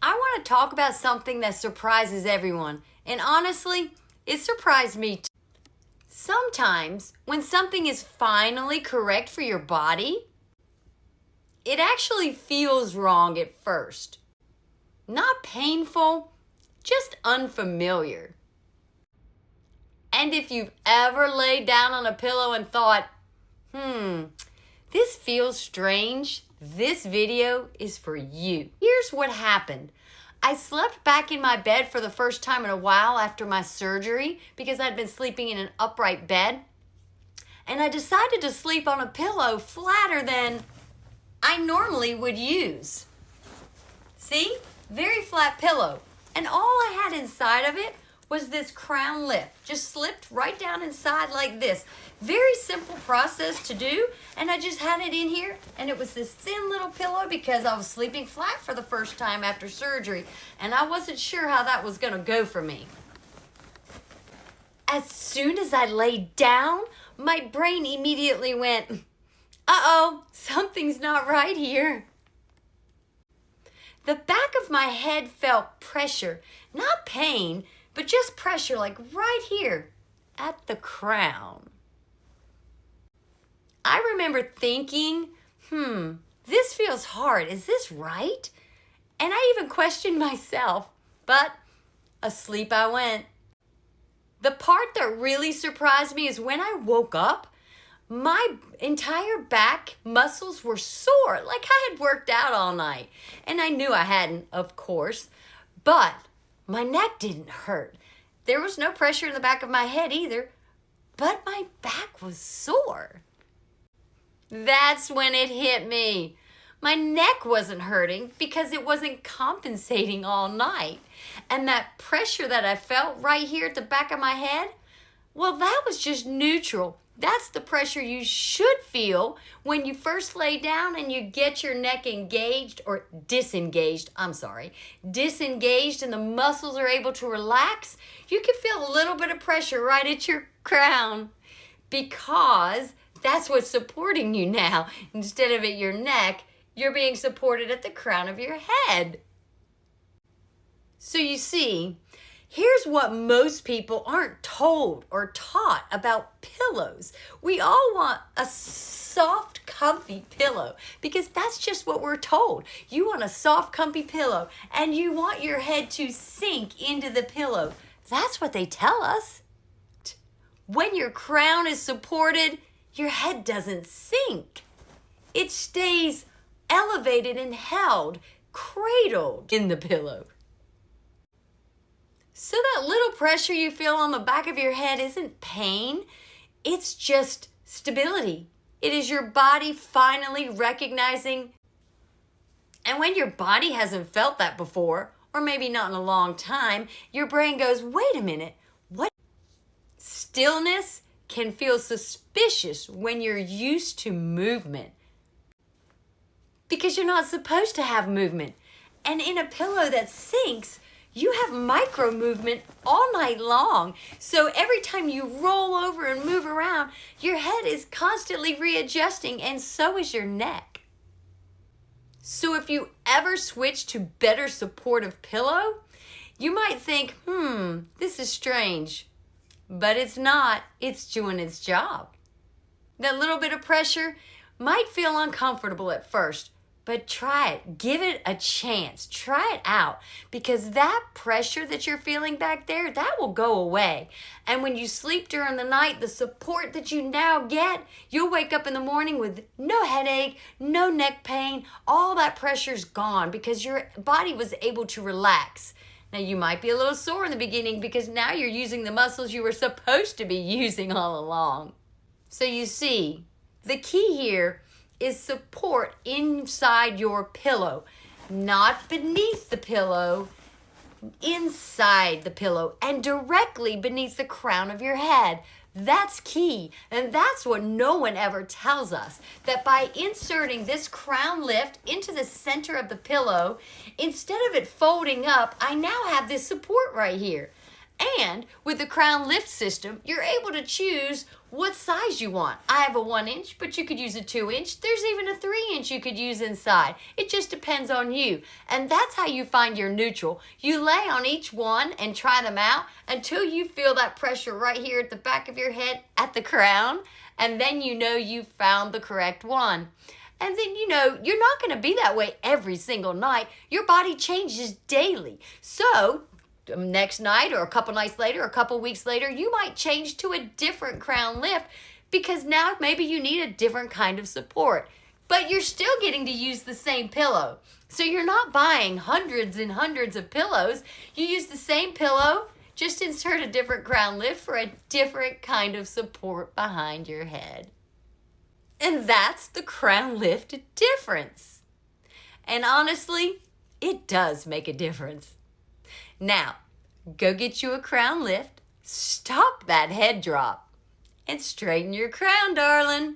I want to talk about something that surprises everyone. And honestly, it surprised me too. Sometimes, when something is finally correct for your body, it actually feels wrong at first. Not painful, just unfamiliar. And if you've ever laid down on a pillow and thought, this feels strange, this video is for you. Here's what happened. I slept back in my bed for the first time in a while after my surgery because I'd been sleeping in an upright bed. And I decided to sleep on a pillow flatter than I normally would use. See? Very flat pillow. And all I had inside of it was this crown lift. Just slipped right down inside like this. Very simple process to do. And I just had it in here. And it was this thin little pillow because I was sleeping flat for the first time after surgery. And I wasn't sure how that was going to go for me. As soon as I laid down, my brain immediately went, uh-oh, something's not right here. The back of my head felt pressure, not pain, but just pressure, like right here at the crown. I remember thinking, this feels hard. Is this right? And I even questioned myself, but asleep I went. The part that really surprised me is when I woke up, my entire back muscles were sore, like I had worked out all night. And I knew I hadn't, of course, but my neck didn't hurt. There was no pressure in the back of my head either, but my back was sore. That's when it hit me. My neck wasn't hurting because it wasn't compensating all night. And that pressure that I felt right here at the back of my head, well, that was just neutral. That's the pressure you should feel when you first lay down and you get your neck engaged or disengaged and the muscles are able to relax. You can feel a little bit of pressure right at your crown because that's what's supporting you now. Instead of at your neck, you're being supported at the crown of your head. So you see, here's what most people aren't told or taught about pillows. We all want a soft, comfy pillow because that's just what we're told. You want a soft, comfy pillow and you want your head to sink into the pillow. That's what they tell us. When your crown is supported, your head doesn't sink. It stays elevated and held, cradled in the pillow. So that little pressure you feel on the back of your head isn't pain, it's just stability. It is your body finally recognizing. And when your body hasn't felt that before, or maybe not in a long time, your brain goes, wait a minute, what? Stillness can feel suspicious when you're used to movement because you're not supposed to have movement. And in a pillow that sinks, you have micro movement all night long. So every time you roll over and move around, your head is constantly readjusting and so is your neck. So if you ever switch to better supportive pillow, you might think, this is strange. But it's not. It's doing its job. That little bit of pressure might feel uncomfortable at first, but try it. Give it a chance. Try it out because that pressure that you're feeling back there, that will go away. And when you sleep during the night, the support that you now get, you'll wake up in the morning with no headache, no neck pain. All that pressure's gone because your body was able to relax. Now, you might be a little sore in the beginning because now you're using the muscles you were supposed to be using all along. So you see, the key here is support inside your pillow, not beneath the pillow, inside the pillow, and directly beneath the crown of your head. That's key, and that's what no one ever tells us, that by inserting this crown lift into the center of the pillow, instead of it folding up, I now have this support right here. And with the crown lift system, you're able to choose what size you want. I have a 1-inch, but you could use a 2-inch. There's even a 3-inch you could use inside. It just depends on you. And that's how you find your neutral. You lay on each one and try them out until you feel that pressure right here at the back of your head at the crown. And then you know you've found the correct one. And then, you're not going to be that way every single night. Your body changes daily. So next night or a couple nights later or a couple weeks later, you might change to a different crown lift because now maybe you need a different kind of support. But you're still getting to use the same pillow. So you're not buying hundreds and hundreds of pillows. You use the same pillow, just insert a different crown lift for a different kind of support behind your head. And that's the crown lift difference. And honestly, it does make a difference. Now, go get you a crown lift, stop that head drop, and straighten your crown, darling.